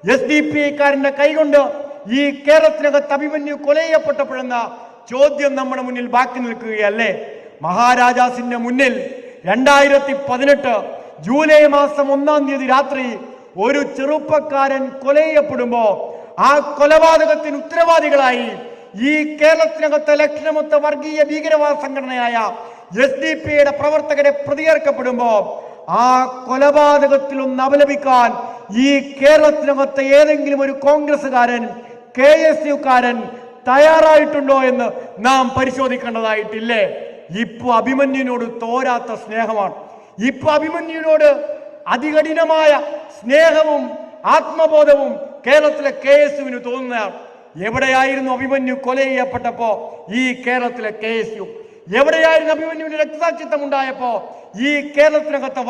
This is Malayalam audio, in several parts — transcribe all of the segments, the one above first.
SDPIക്കാരന്റെ കൈകൊണ്ട് ഈ കേരളത്തിനകത്ത് അഭിമന്യു കൊല ചെയ്യപ്പെട്ടപ്പോഴെന്ന ചോദ്യം നമ്മുടെ മുന്നിൽ ബാക്കി നിൽക്കുകയല്ലേ? മഹാരാജാസിന്റെ മുന്നിൽ 2018 ജൂലൈ മാസം 1-ാം തീയതി രാത്രി ഒരു ചെറുപ്പക്കാരൻ കൊല ചെയ്യപ്പെടുമ്പോ ആ കൊലപാതകത്തിന് ഉത്തരവാദികളായി ഈ കേരളത്തിനകത്തെ ലക്ഷണമൊത്ത വർഗീയ ഭീകരവാദ സംഘടനയായ SDPIയുടെ പ്രവർത്തകരെ പ്രതികരിക്കപ്പെടുമ്പോ ആ കൊലപാതകത്തിലൊന്ന് അപലപിക്കാൻ ഈ കേരളത്തിനകത്തെ ഏതെങ്കിലും ഒരു കോൺഗ്രസ്സുകാരൻ KSUക്കാരൻ തയ്യാറായിട്ടുണ്ടോ എന്ന് നാം പരിശോധിക്കേണ്ടതായിട്ടില്ലേ? ഇപ്പൊ അഭിമന്യുവിനോട് തോരാത്ത സ്നേഹമാണ്. ഇപ്പൊ അഭിമന്യുവിനോട് അതികഠിനമായ സ്നേഹവും ആത്മബോധവും കേരളത്തിലെ KSUവിന് തോന്നുന്നതാണ്. എവിടെയായിരുന്നു അഭിമന്യു കൊല ചെയ്യപ്പെട്ടപ്പോ ഈ കേരളത്തിലെ KSU? എവിടെയായിരുന്നു അഭിമന്യുവിന് രക്തസാക്ഷിത്വം ഉണ്ടായപ്പോ ഈ കേരളത്തിനകത്തെ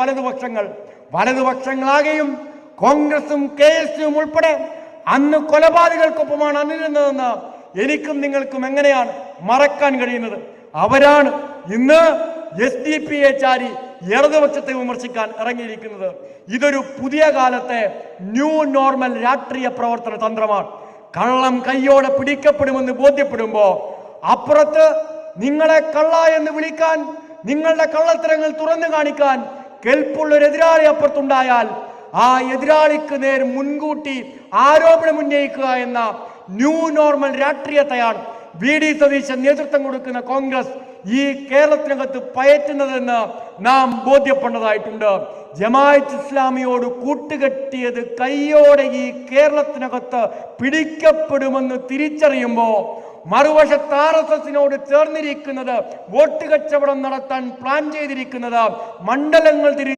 വലതുപക്ഷങ്ങളാകെയും കോൺഗ്രസും KSUവും ഉൾപ്പെടെ അന്ന് കൊലപാതകങ്ങൾക്കൊപ്പമാണ് അണിനിരുന്നതെന്ന് എനിക്കും നിങ്ങൾക്കും എങ്ങനെയാണ് മറക്കാൻ കഴിയുന്നത്? അവരാണ് ഇന്ന് SDPIയെ ചാരി ഇടതുപക്ഷത്തെ വിമർശിക്കാൻ ഇറങ്ങിയിരിക്കുന്നത്. ഇതൊരു പുതിയ കാലത്തെ ന്യൂ നോർമൽ രാഷ്ട്രീയ പ്രവർത്തന തന്ത്രമാണ്. കള്ളം കയ്യോടെ പിടിക്കപ്പെടുമെന്ന് ബോധ്യപ്പെടുമ്പോ അപ്പുറത്ത് നിങ്ങളെ കള്ള എന്ന് വിളിക്കാൻ, നിങ്ങളുടെ കള്ളത്തരങ്ങൾ തുറന്നു കാണിക്കാൻ കെൽപ്പുള്ള ഒരു എതിരാളി അപ്പുറത്തുണ്ടായാൽ ആ എതിരാളിക്ക് നേരെ മുൻകൂട്ടി ആരോപണം ഉന്നയിക്കുക എന്ന ന്യൂ നോർമൽ രാഷ്ട്രീയത്തെയാണ് VD സതീശൻ നേതൃത്വം കൊടുക്കുന്ന കോൺഗ്രസ് ഈ കേരളത്തിനകത്ത് പയറ്റുന്നതെന്ന് നാം ബോധ്യപ്പെടേണ്ടതായിട്ടുണ്ട്. ജമാഅത്ത് ഇസ്ലാമിയോട് കൂട്ടുകെട്ടിയത് കയ്യോടെ ഈ കേരളത്തിനകത്ത് പിടിക്കപ്പെടുമെന്ന് തിരിച്ചറിയുമ്പോ മറുവശത്ത് RSSനോട് ചേർന്നിരിക്കുന്നത് വോട്ട് കച്ചവടം നടത്താൻ പ്ലാൻ ചെയ്തിരിക്കുന്നത് മണ്ഡലങ്ങൾ